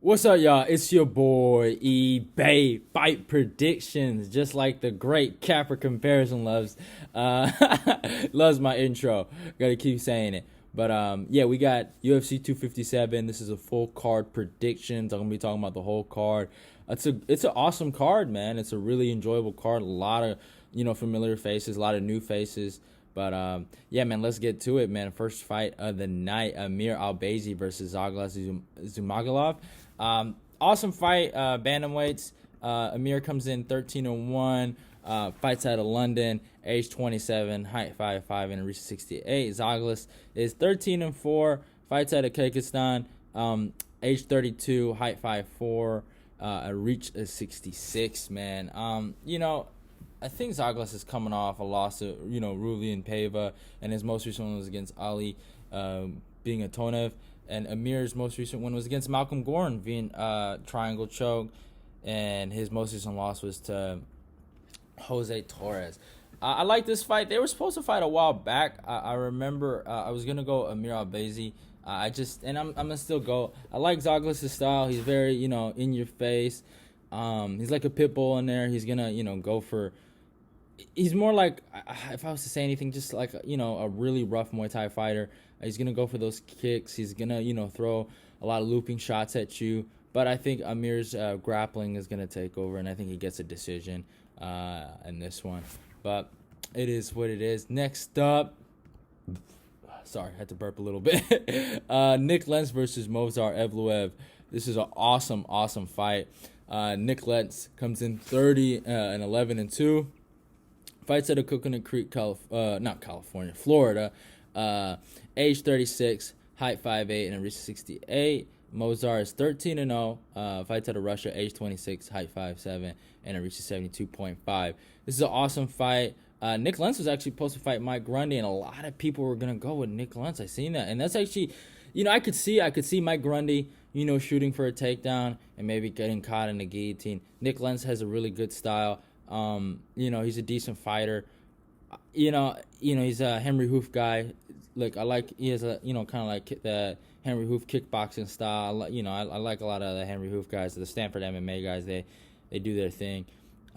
What's up, y'all? It's your boy eBay Fight Predictions, just like the great Capper Comparison loves. Uh, loves my intro. Gotta keep saying it. But yeah, we got UFC 257. This is a full card predictions. I'm gonna be talking about the whole card. It's an awesome card, man. It's a really enjoyable card. A lot of familiar faces, a lot of new faces. But yeah, man, let's get to it, man. First fight of the night: Amir Albazi versus Zaglas Zumagulov. Awesome fight, bantamweights. Amir comes in 13-1. Fights out of London, age 27, height 5'5", and reach 68. Zaglas is 13-4. Fights out of Kyrgyzstan, age 32, height 5'4", a reach of 66. Man, I think Zaglas is coming off a loss to Ruli and Pava, and his most recent one was against Ali, being Antônio. And Amir's most recent one was against Malcolm Gordon, being triangle choke, and his most recent loss was to Jose Torres. I like this fight. They were supposed to fight a while back. I remember I was gonna go Amir Albazi. I'm gonna still go. I like Zaglas' style. He's very in your face. He's like a pit bull in there. He's gonna go for. He's more like, if I was to say anything, just like a really rough Muay Thai fighter. He's gonna go for those kicks. He's gonna throw a lot of looping shots at you. But I think Amir's grappling is gonna take over, and I think he gets a decision in this one. But it is what it is. Next up, sorry, I had to burp a little bit. Nick Lentz versus Movsar Evloev. This is an awesome fight. Nick Lentz comes in 30-11-2. Fights at a Coconut Creek, Florida. Age 36, height 5'8", and a reach 68. Mozart is 13-0. Fights out of Russia, age 26, height 5'7", and a reach 72.5. This is an awesome fight. Nick Lentz was actually supposed to fight Mike Grundy, and a lot of people were gonna go with Nick Lentz. I seen that, and that's actually, I could see Mike Grundy, shooting for a takedown and maybe getting caught in the guillotine. Nick Lentz has a really good style. He's a decent fighter. He's a Henry Hoof guy. He has a kind of like the Henry Hoof kickboxing style. I like a lot of the Henry Hoof guys, the Stanford MMA guys. They do their thing.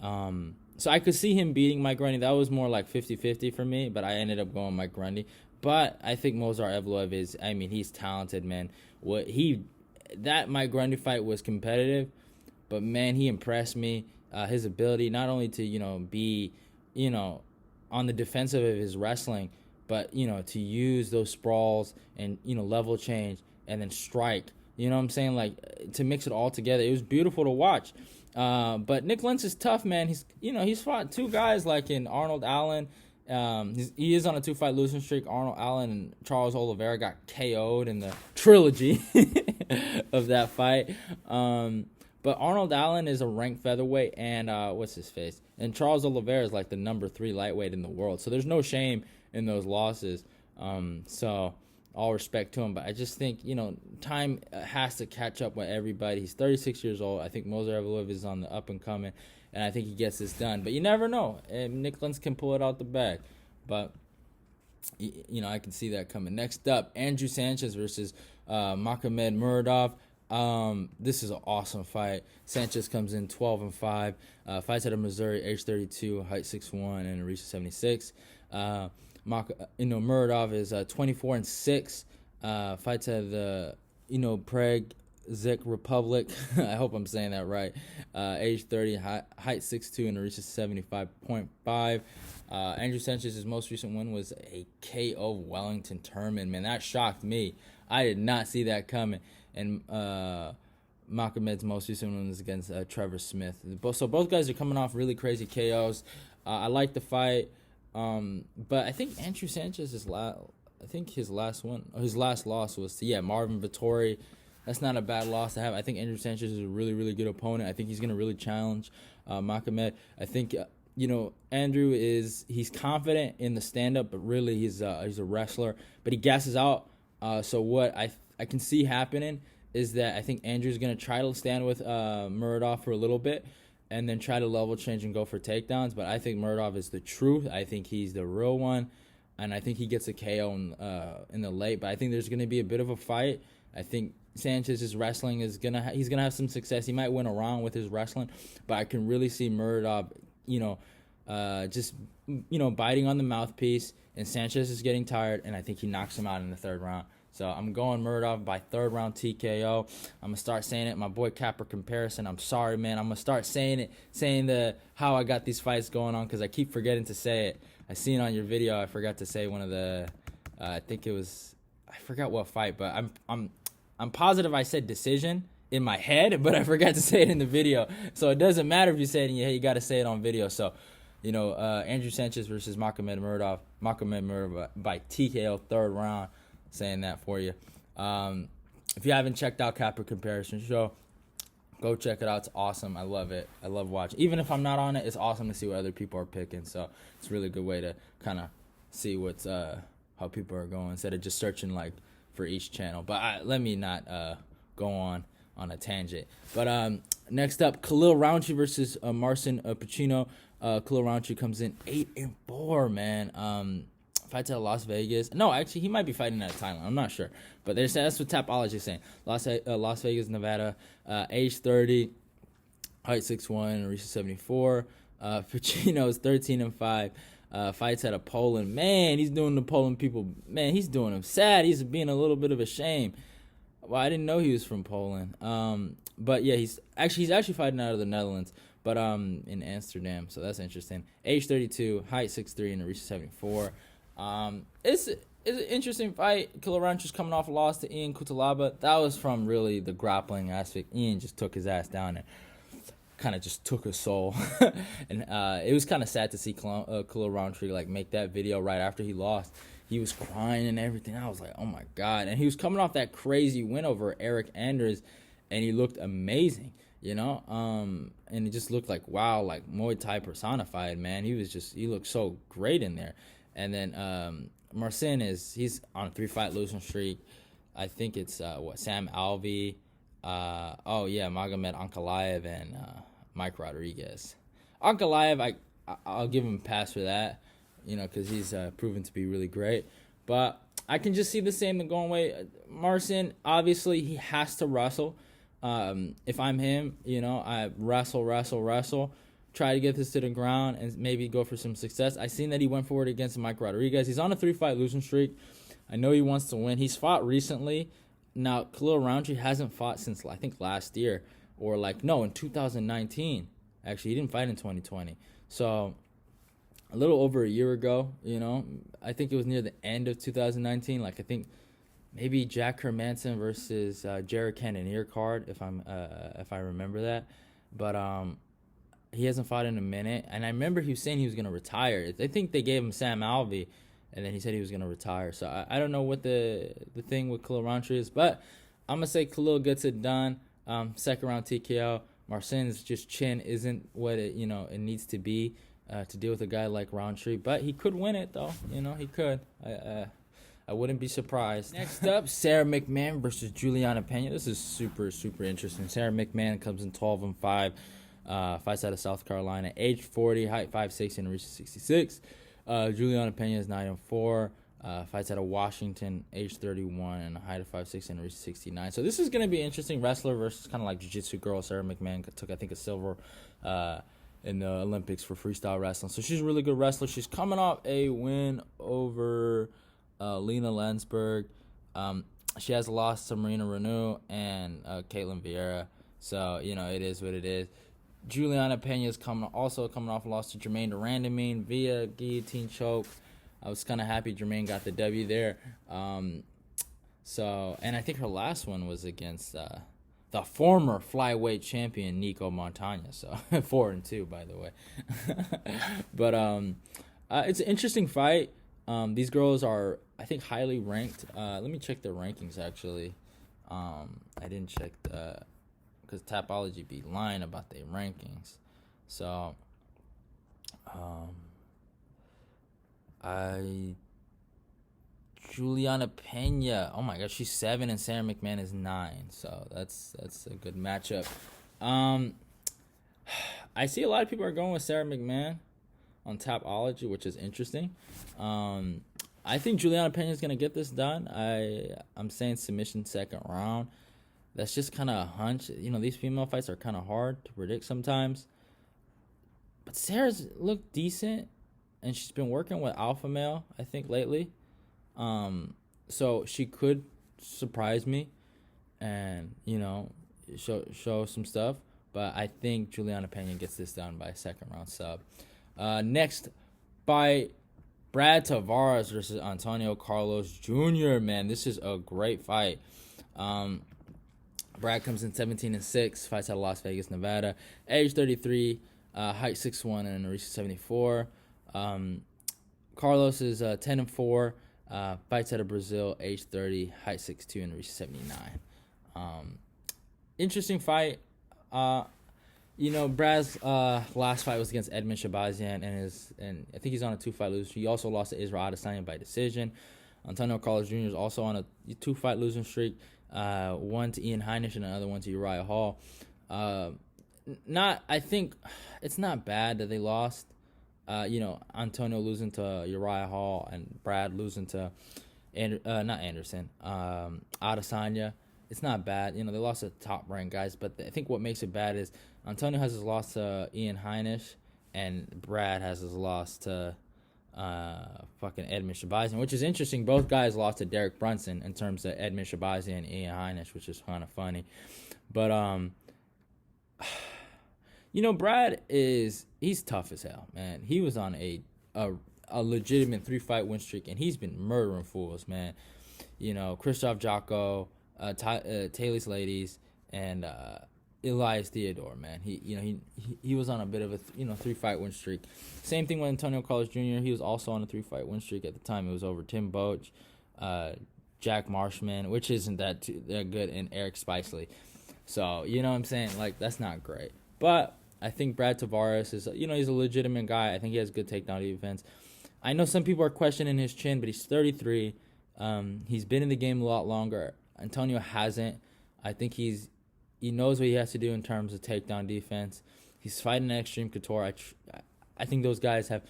So I could see him beating Mike Grundy. That was more like 50-50 for me, but I ended up going Mike Grundy. But I think Movsar Evloev he's talented, man. That Mike Grundy fight was competitive, but man, he impressed me. His ability not only to be on the defensive of his wrestling, but to use those sprawls and level change and then strike. You know what I'm saying? Like, to mix it all together. It was beautiful to watch. But Nick Lentz is tough, man. He's fought two guys like in Arnold Allen. He is on a 2-fight losing streak. Arnold Allen and Charles Oliveira got KO'd in the trilogy of that fight. But Arnold Allen is a ranked featherweight, and what's his face? And Charles Oliveira is like the number 3 lightweight in the world. So there's no shame in those losses. So all respect to him. But I just think, time has to catch up with everybody. He's 36 years old. I think Movsar Evloev is on the up and coming, and I think he gets this done. But you never know. Nick Lentz can pull it out the bag. But, I can see that coming. Next up, Andrew Sanchez versus Makhmud Muradov. This is an awesome fight. Sanchez comes in 12-5. Fights out of Missouri, age 32, height 6'1", and a reach of 76. Muradov is 24-6. Fights out of the Prague Czech Republic. I hope I'm saying that right. Age 30, height 6'2", and a reach of 75.5. Andrew Sanchez's most recent win was a KO Wellington Turman. Man, that shocked me. I did not see that coming. And Makhmud's most recent one was against Trevor Smith. So both guys are coming off really crazy KOs. I like the fight, but I think Andrew Sanchez his last loss was to Marvin Vettori. That's not a bad loss to have. I think Andrew Sanchez is a really, really good opponent. I think he's gonna really challenge Makhmud. I think Andrew he's confident in the stand up, but really he's a wrestler. But he gasses out. So what I can see happening is that I think Andrew's going to try to stand with Muradov for a little bit and then try to level change and go for takedowns. But I think Muradov is the truth. I think he's the real one. and I think he gets a KO in the late. But I think there's going to be a bit of a fight. I think Sanchez's wrestling he's gonna have some success. He might win a round with his wrestling, but I can really see Muradov, just biting on the mouthpiece, and Sanchez is getting tired, and I think he knocks him out in the third round. So I'm going Muradov by third round TKO. I'm gonna start saying it. My boy Capper comparison. I'm sorry, man. I'm gonna start saying how I got these fights going on because I keep forgetting to say it. I seen on your video. I forgot to say one of the. I think it was. I forgot what fight, but I'm positive I said decision in my head, but I forgot to say it in the video. So it doesn't matter if you say it in your head. You got to say it on video. So, Andrew Sanchez versus Makhmud Muradov. Makhmud Muradov by TKO third round. Saying that for you. If you haven't checked out Capper Comparison Show, go check it out. It's awesome. I love it. I love watching. Even if I'm not on it, it's awesome to see what other people are picking. So it's a really good way to kind of see what's how people are going instead of just searching like for each channel. But let me not go on a tangent. But next up, Khalil Rountree versus Marcin Prachnio. Khalil Rountree comes in 8-4, man. Fights at Las Vegas. No, actually, he might be fighting at Thailand. I'm not sure. But that's what Tapology is saying. Las Vegas, Nevada. Age 30. Height 6'1". Reaches 74. Prachnio is 13-5. Fights out of Poland. Man, he's doing the Poland people. Man, he's doing them sad. He's being a little bit of a shame. Well, I didn't know he was from Poland. But yeah, he's actually fighting out of the Netherlands. But in Amsterdam. So that's interesting. Age 32. Height 6'3". And reaches 74. It's an interesting fight. Khalil Rountree's coming off a loss to Ian Cutelaba. That was from really the grappling aspect. Ian just took his ass down and kind of just took his soul. And it was kind of sad to see Khalil Rountree like make that video right after he lost. He was crying and everything. I was like, oh my God. And he was coming off that crazy win over Eric Anders, and he looked amazing, and it just looked like, wow, like Muay Thai personified, man. He looked so great in there. And then Marcin he's on a 3-fight losing streak. I think it's Sam Alvey, Magomed Ankalaev and Mike Rodriguez. Ankalaev, I'll give him a pass for that, because he's proven to be really great. But I can just see the same thing going away. Marcin, obviously, he has to wrestle. If I'm him, I wrestle. Try to get this to the ground and maybe go for some success. I seen that he went forward against Mike Rodriguez. He's on a 3-fight losing streak. I know he wants to win. He's fought recently. Now, Khalil Rountree hasn't fought since, I think, last year. Or, in 2019. Actually, he didn't fight in 2020. So, a little over a year ago, I think it was near the end of 2019. I think maybe Jack Hermanson versus Jared Cannonier card, if I remember that. But, he hasn't fought in a minute, and I remember he was saying he was going to retire. I think they gave him Sam Alvey, and then he said he was going to retire. So I don't know what the thing with Khalil Rountree is, but I'm going to say Khalil gets it done. Second round TKO. Marcin's just chin isn't what it needs to be to deal with a guy like Rountree, but he could win it though. He could. I wouldn't be surprised. Next up, Sara McMann versus Julianna Peña. This is super, super interesting. Sara McMann comes in 12-5. Fights out of South Carolina, age 40, height 5'6", and reaches 66. Julianna Peña is 9-4. Fights out of Washington, age 31, and a height of 5'6", and reaches 69. So this is going to be interesting. Wrestler versus kind of like jiu-jitsu girl. Sara McMann took, I think, a silver in the Olympics for freestyle wrestling. So she's a really good wrestler. She's coming off a win over Lena Landsberg. She has lost to Marina Reneau and Caitlin Vieira. So, it is what it is. Julianna Peña is coming off a loss to Jermaine Durandamine via guillotine choke. I was kind of happy Jermaine got the W there. And I think her last one was against the former flyweight champion Nico Montagna. So 4-2, by the way. But it's an interesting fight. These girls are, I think, highly ranked. Let me check their rankings, actually. I didn't check because Tapology be lying about their rankings. So, Julianna Peña, oh my gosh, she's 7 and Sara McMann is 9. So that's a good matchup. I see a lot of people are going with Sara McMann on Tapology, which is interesting. I think Julianna Peña is gonna get this done. I'm saying submission second round. That's just kind of a hunch. These female fights are kind of hard to predict sometimes. But Sara's looked decent, and she's been working with alpha male, I think, lately. So she could surprise me, and show some stuff. But I think Julianna Peña gets this done by a second round sub. Next, by Brad Tavares versus Antônio Carlos Júnior. Man, this is a great fight. Brad comes in 17-6, fights out of Las Vegas, Nevada. Age 33, height 6'1", and reaches 74. Carlos is 10-4, fights out of Brazil, age 30, height 6'2", and reaches 79. Interesting fight. Brad's last fight was against Edmen Shahbazyan, and I think he's on a 2-fight losing streak. He also lost to Israel Adesanya by decision. Antônio Carlos Jr. is also on a 2-fight losing streak. One to Ian Heinisch and another one to Uriah Hall. I think it's not bad that they lost. Antônio losing to Uriah Hall and Brad losing to Adesanya. It's not bad. They lost to top-ranked guys, but I think what makes it bad is Antônio has his loss to Ian Heinisch, and Brad has his loss to fucking Edmen Shahbazyan, which is interesting. Both guys lost to Derek Brunson in terms of Edmen Shahbazyan and Ian Heinisch, which is kind of funny. But Brad he's tough as hell, man. He was on a legitimate 3-fight win streak, and he's been murdering fools, man. Krzysztof Jotko, Taylor's Ladies, and Elias Theodore, man. He was on a bit of a 3-fight win streak. Same thing with Antônio Carlos Jr. He was also on a 3-fight win streak at the time. It was over Tim Boetsch, Jack Marshman, which isn't that good, and Eric Spicely. So what I'm saying, that's not great. But I think Brad Tavares is he's a legitimate guy. I think he has good takedown defense. I know some people are questioning his chin, but he's 33. He's been in the game a lot longer. Antônio hasn't. I think he knows what he has to do in terms of takedown defense. He's fighting at Extreme Couture. I think those guys have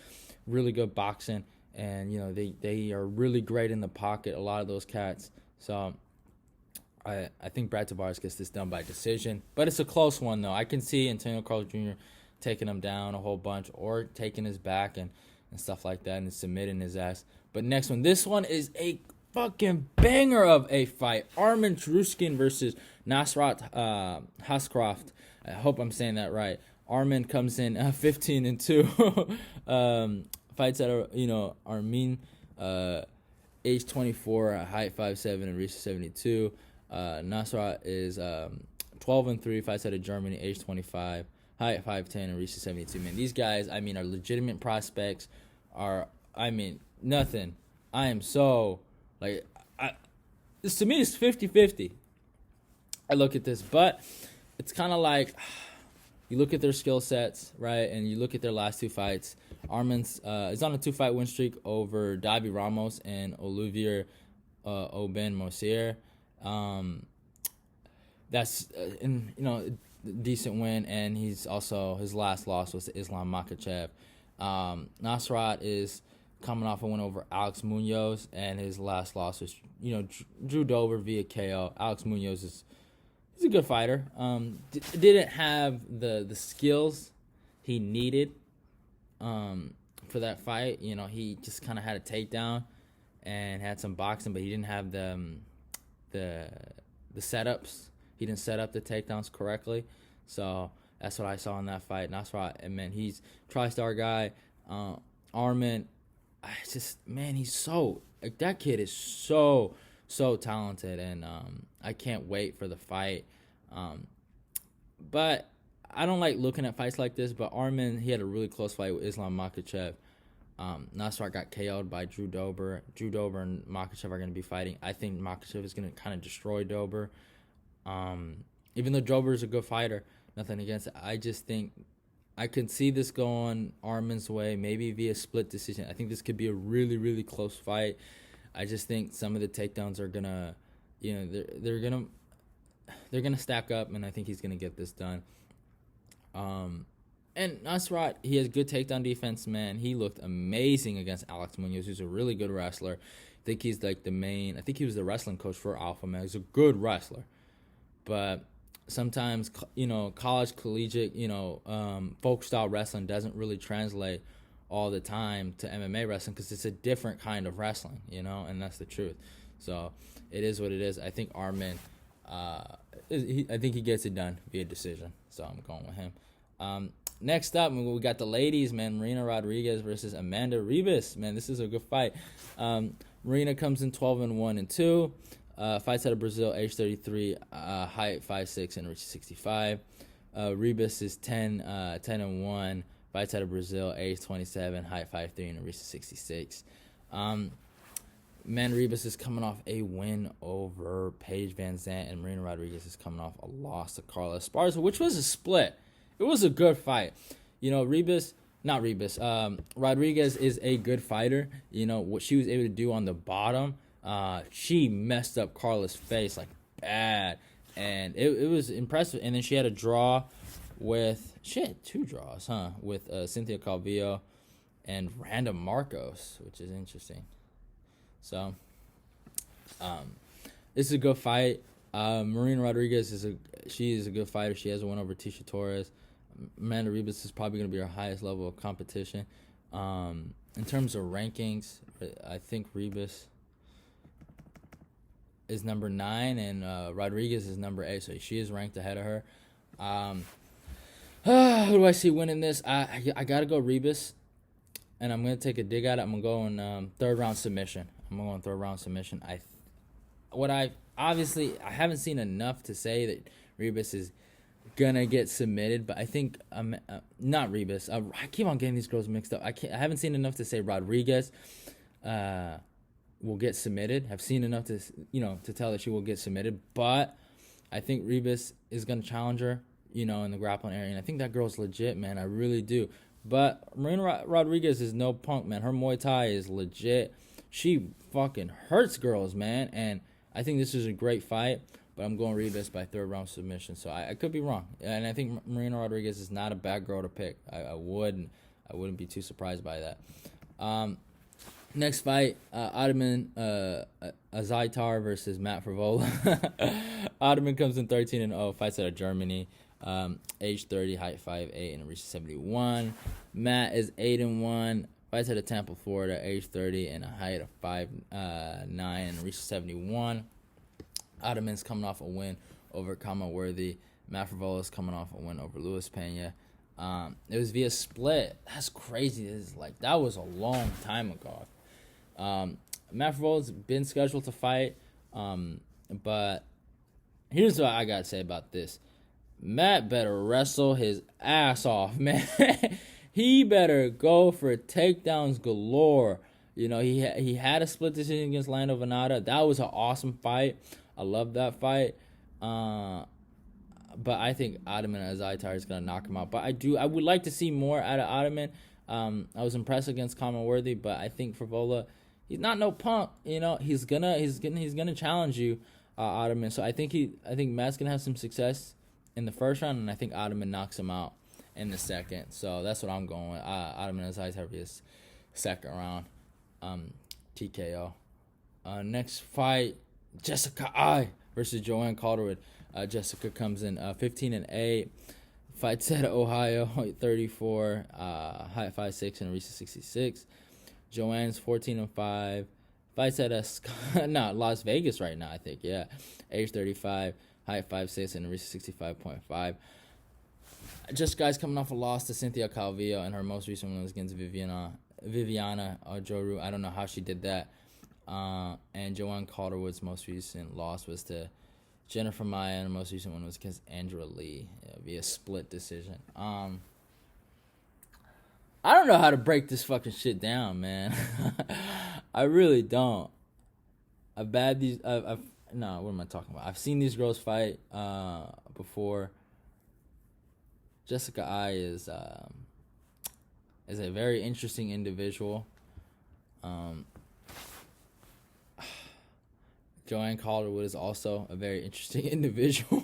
really good boxing, and they are really great in the pocket, a lot of those cats. So I think Brad Tavares gets this done by decision, but it's a close one though. I can see Antônio Carlos Jr. taking him down a whole bunch, or taking his back and stuff like that, and submitting his ass. But next one, this one is a fucking banger of a fight. Arman Tsarukyan versus Nasrat Haqparast. I hope I'm saying that right. Arman comes in 15-2. Fights at Arman, age 24, height 5'7", and reaches 72. Nasrat is 12-3. Fights out of Germany, age 25, height 5'10", and reaches 72. Man, these guys, are legitimate prospects. Nothing. I am so this to me is 50-50. I look at this, but it's kind of like you look at their skill sets, right, and you look at their last 2 fights. Arman's is on a 2-fight win streak over Davi Ramos and Olivier Aubin Mosier. That's a decent win, and he's also, his last loss was to Islam Makhachev. Nasrat is coming off a win over Alex Munoz, and his last loss was Drew Dober via KO. Alex Munoz he's a good fighter. Didn't have the skills he needed for that fight. He just kind of had a takedown and had some boxing, but he didn't have the setups. He didn't set up the takedowns correctly. So that's what I saw in that fight. Nasrat, and man, he's TriStar guy. Arman, he's so, that kid is so talented, and I can't wait for the fight. But I don't like looking at fights like this, but Arman, he had a really close fight with Islam Makhachev. Nasrat got KO'd by Drew Dober. Drew Dober and Makhachev are going to be fighting. I think Makhachev is going to kind of destroy Dober. Even though Dober is a good fighter, nothing against it. I just think I can see this going Arman's way, maybe via split decision. I think this could be a really, really close fight. I just think some of the takedowns are gonna, they're gonna stack up, and I think he's gonna get this done. And Nasrat, he has good takedown defense, man. He looked amazing against Alex Munoz, who's a really good wrestler. I think he's like the main. I think he was the wrestling coach for Alpha, man. He's a good wrestler. But sometimes, college, collegiate, folk style wrestling doesn't really translate all the time to MMA wrestling because it's a different kind of wrestling, and that's the truth. So it is what it is. I think Arman, I think he gets it done via decision. So I'm going with him. Next up, we got the ladies, man. Marina Rodriguez versus Amanda Ribas. Man, this is a good fight. Marina comes in 12-1-2. Fights out of Brazil, age 33, height 5'6", and reaches 65. Ribas is 10-1. Fights out of Brazil, age 27, height 5'3", and reaches 66. Man, Ribas is coming off a win over Paige Van Zandt, and Marina Rodriguez is coming off a loss to Carla Esparza, which was a split. It was a good fight. Rodriguez is a good fighter. What she was able to do on the bottom, she messed up Carla's face like bad. And it was impressive. And then she had a draw with, two draws, with Cynthia Calvillo and Randa Marcos, which is interesting. So, this is a good fight. Marina Rodriguez is a good fighter. She has a win over Tisha Torres. Amanda Ribas is probably going to be her highest level of competition. In terms of rankings, I think Ribas is number 9 and Rodriguez is number 8, so she is ranked ahead of her. Who do I see winning this? I got to go Ribas, and I'm going to take a dig at it. I'm going to go in third round submission. I haven't seen enough to say that Ribas is gonna get submitted, but I think not Ribas. I keep on getting these girls mixed up. I haven't seen enough to say Rodriguez will get submitted. I've seen enough to to tell that she will get submitted, but I think Ribas is gonna challenge her, in the grappling area, and I think that girl's legit, man. I really do. But Marina Rodriguez is no punk, man. Her Muay Thai is legit. She fucking hurts girls, man, and I think this is a great fight. But I'm going Ribas by third round submission, so I could be wrong. And I think Marina Rodriguez is not a bad girl to pick. I wouldn't be too surprised by that. Next fight, Ottman Azaitar versus Matt Frevola. Ottman comes in 13-0, fights out of Germany, age 30, height 5'8", and reaches 71. Matt is 8-1, fights out of Tampa, Florida, age 30, and a height of 5'9", and reaches 71. Ottman's coming off a win over Kama Worthy. Matt Frevola's coming off a win over Luis Peña. It was via split. That's crazy. That was a long time ago. Matt Frevola's been scheduled to fight, but here's what I gotta say about this. Matt better wrestle his ass off, man. He better go for takedowns galore. He had a split decision against Lando Venata. That was an awesome fight. I love that fight. But I think Ottman Azaitar is going to knock him out. But I would like to see more out of Ottman. I was impressed against Kama Worthy, but I think Frevola, he's not no punk. He's gonna challenge you, Ottman. So I think Matt's gonna have some success in the first round, and I think Ottman knocks him out in the second. So that's what I'm going with. Ottman Azaitar is second round, TKO. Next fight, Jessica I versus Joanne Calderwood. Jessica comes in 15-8, fights at Ohio, 34, height 5'6", and reaches 66. Joanne's 14-5, fights at Las Vegas right now, I think, yeah. Age 35, height 5'6", and reaches 65.5. Jessica's coming off a loss to Cynthia Calvillo, and her most recent one was against Viviana Joru. I don't know how she did that. And Joanne Calderwood's most recent loss was to Jennifer Maya, and her most recent one was against Andra Lee via split decision. I don't know how to break this fucking shit down, man. I really don't. What am I talking about? I've seen these girls fight before. Jessica I is a very interesting individual. Joanne Calderwood is also a very interesting individual.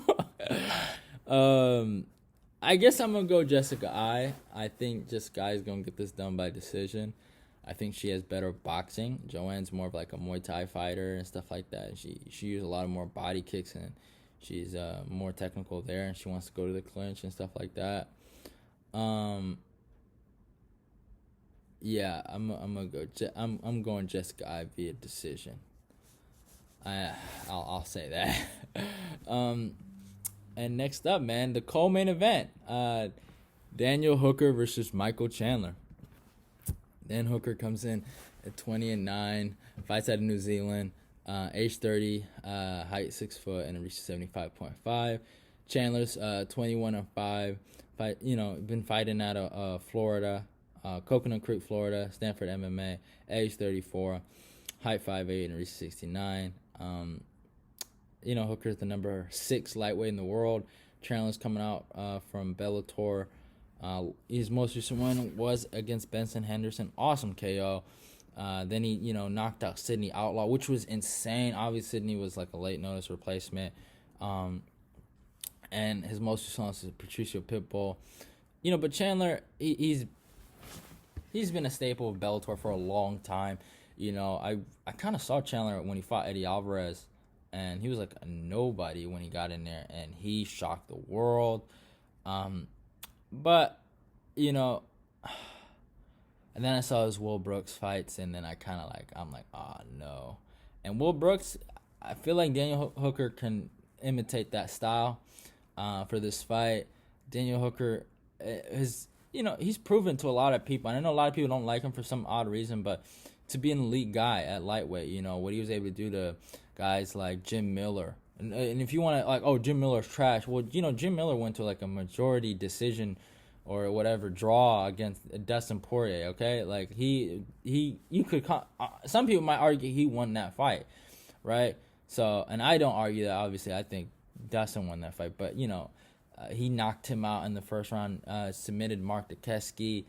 I guess I'm gonna go Jessica Ai. I think Jessica Ai is gonna get this done by decision. I think she has better boxing. Joanne's more of like a Muay Thai fighter and stuff like that. She uses a lot of more body kicks and she's more technical there, and she wants to go to the clinch and stuff like that. Yeah, I'm gonna go. I'm going Jessica Ai via decision. I'll say that. And next up, man, the co-main event. Daniel Hooker versus Michael Chandler. Dan Hooker comes in at 20-9, fights out of New Zealand, age 30, height 6 foot, and reaches 75.5. Chandler's 21-5, been fighting out of Florida, Coconut Creek, Florida, Stanford MMA, age 34, height 5'8", and reaches 69. Hooker's the number 6 lightweight in the world. Chandler's coming out from Bellator. His most recent one was against Benson Henderson. Awesome KO. Then he, knocked out Sydney Outlaw, which was insane. Obviously, Sydney was like a late notice replacement. And his most recent loss is Patricio Pitbull. But Chandler, he's been a staple of Bellator for a long time. I kind of saw Chandler when he fought Eddie Alvarez, and he was like a nobody when he got in there, and he shocked the world. But, and then I saw his Will Brooks fights, and then I'm like, oh, no. And Will Brooks, I feel like Daniel Hooker can imitate that style for this fight. Daniel Hooker he's proven to a lot of people, and I know a lot of people don't like him for some odd reason, but to be an elite guy at lightweight, what he was able to do to guys like Jim Miller. And if you want to, Jim Miller's trash. Well, Jim Miller went to, a majority decision or whatever draw against Dustin Poirier, okay? Some people might argue he won that fight, right? So, and I don't argue that, obviously. I think Dustin won that fight. But, he knocked him out in the first round, submitted Mark Dukesky,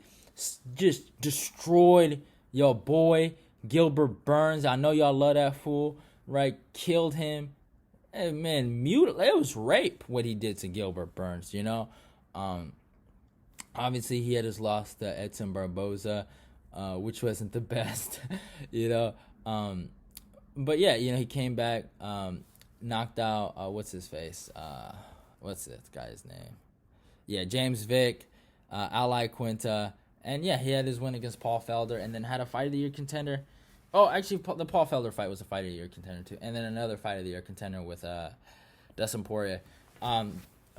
just destroyed your boy, Gilbert Burns. I know y'all love that fool, right? Killed him. And man, it was rape what he did to Gilbert Burns, Obviously, he had his loss to Edson Barboza, which wasn't the best, But yeah, he came back, knocked out, what's his face? What's this guy's name? Yeah, James Vick, Ally Quinta. And yeah, he had his win against Paul Felder, and then had a Fight of the Year contender. Oh, actually, the Paul Felder fight was a Fight of the Year contender too, and then another Fight of the Year contender with Dustin Poirier.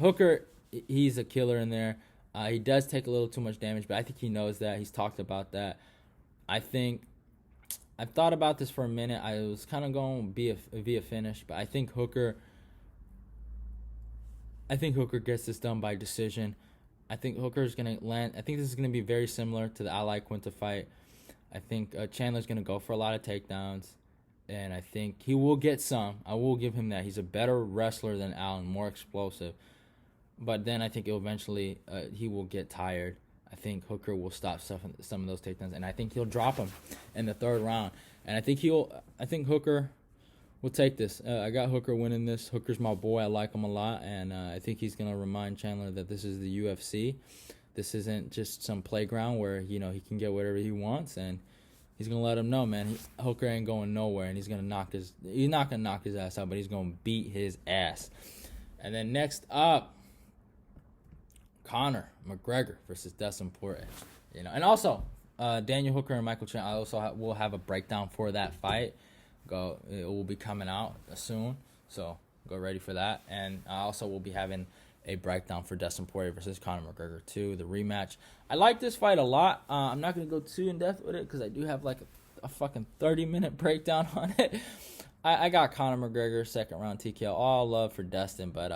Hooker, he's a killer in there. He does take a little too much damage, but I think he knows that. He's talked about that. I've thought about this for a minute. I was kind of going via finish, but I think Hooker gets this done by decision. I think Hooker's going to land. I think this is going to be very similar to the Ally Quinta fight. I think Chandler's going to go for a lot of takedowns, and I think he will get some. I will give him that. He's a better wrestler than Allen, more explosive. But then I think eventually he will get tired. I think Hooker will stop some of those takedowns, and I think he'll drop him in the third round. And I think Hooker will take this. I got Hooker winning this. Hooker's my boy. I like him a lot, and I think he's going to remind Chandler that this is the UFC. This isn't just some playground where, he can get whatever he wants, and he's going to let him know, man, Hooker ain't going nowhere, and he's not going to knock his ass out, but he's going to beat his ass. And then next up, Conor McGregor versus Dustin Poirier. And also, Daniel Hooker and Michael Chandler, I also will have a breakdown for that fight. It will be coming out soon, so go ready for that. And I also will be having a breakdown for Dustin Poirier versus Conor McGregor too, the rematch. I like this fight a lot. I'm not going to go too in-depth with it because I do have a fucking 30-minute breakdown on it. I got Conor McGregor, second round TKO. All love for Dustin, but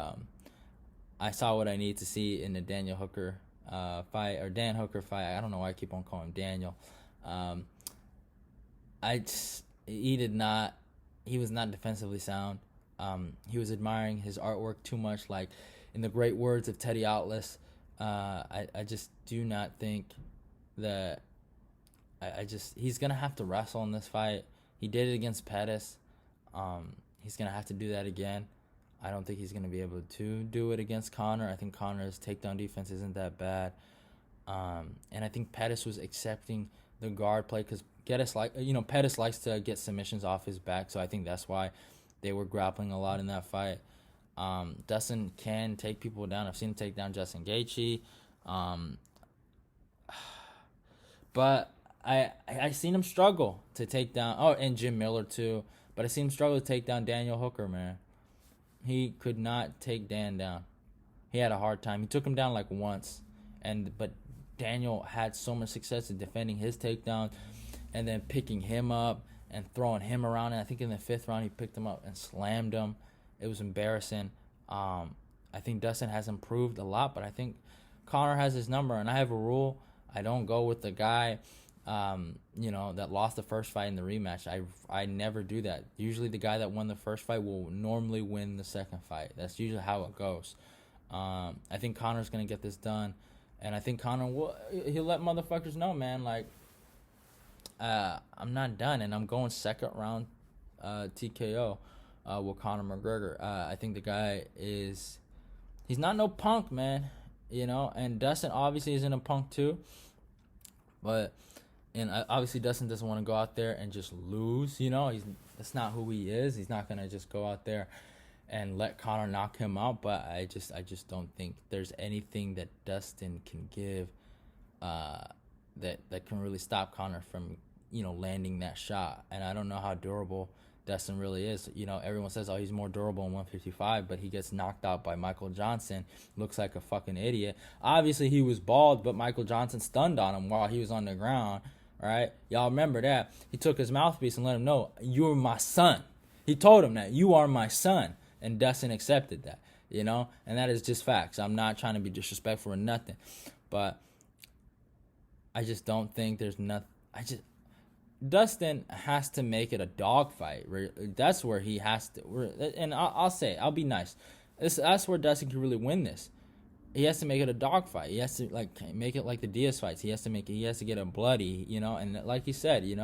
I saw what I need to see in the Daniel Hooker fight, or Dan Hooker fight. I don't know why I keep on calling him Daniel. He was not defensively sound. He was admiring his artwork too much, in the great words of Teddy Atlas. I just do not think that he's going to have to wrestle in this fight. He did it against Pettis. He's going to have to do that again. I don't think he's going to be able to do it against Conor. I think Conor's takedown defense isn't that bad. And I think Pettis was accepting the guard play because Pettis likes to get submissions off his back, so I think that's why they were grappling a lot in that fight. Dustin can take people down. I've seen him take down Justin Gaethje. But I seen him struggle to take down, and Jim Miller too, but I seen him struggle to take down Daniel Hooker, man. He could not take Dan down. He had a hard time. He took him down like once, but Daniel had so much success in defending his takedown and then picking him up and throwing him around. And I think in the 5th round, he picked him up and slammed him. It was embarrassing. I think Dustin has improved a lot, but I think Conor has his number. And I have a rule. I don't go with the guy, that lost the first fight in the rematch. I never do that. Usually the guy that won the first fight will normally win the second fight. That's usually how it goes. I think Conor's going to get this done. And I think Conor he'll let motherfuckers know, man, like, I'm not done. And I'm going second round TKO with Conor McGregor. I think the guy he's not no punk, man. And Dustin obviously isn't a punk too. But, and obviously Dustin doesn't want to go out there and just lose, that's not who he is. He's not going to just go out there and let Conor knock him out, but I just don't think there's anything that Dustin can give that can really stop Conor from, landing that shot. And I don't know how durable Dustin really is. Everyone says, oh, he's more durable in 155, but he gets knocked out by Michael Johnson. Looks like a fucking idiot. Obviously, he was bald, but Michael Johnson stunned on him while he was on the ground, right? Y'all remember that. He took his mouthpiece and let him know, you're my son. He told him that, you are my son. And Dustin accepted that, and that is just facts. I'm not trying to be disrespectful or nothing, but I just don't think there's nothing. Dustin has to make it a dogfight. That's where he has to. And I'll say, I'll be nice. That's where Dustin can really win this. He has to make it a dogfight. He has to make it like the Diaz fights. He has to get it bloody, And like he said, he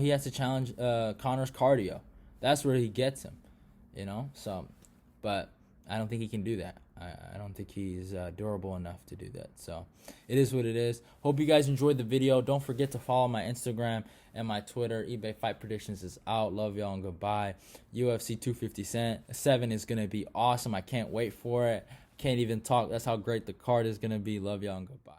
has to challenge Conor's cardio. That's where he gets him. So, but I don't think he can do that. I don't think he's durable enough to do that. So, it is what it is. Hope you guys enjoyed the video. Don't forget to follow my Instagram and my Twitter. eBay Fight Predictions is out. Love y'all and goodbye. UFC 257 is going to be awesome. I can't wait for it. Can't even talk. That's how great the card is going to be. Love y'all and goodbye.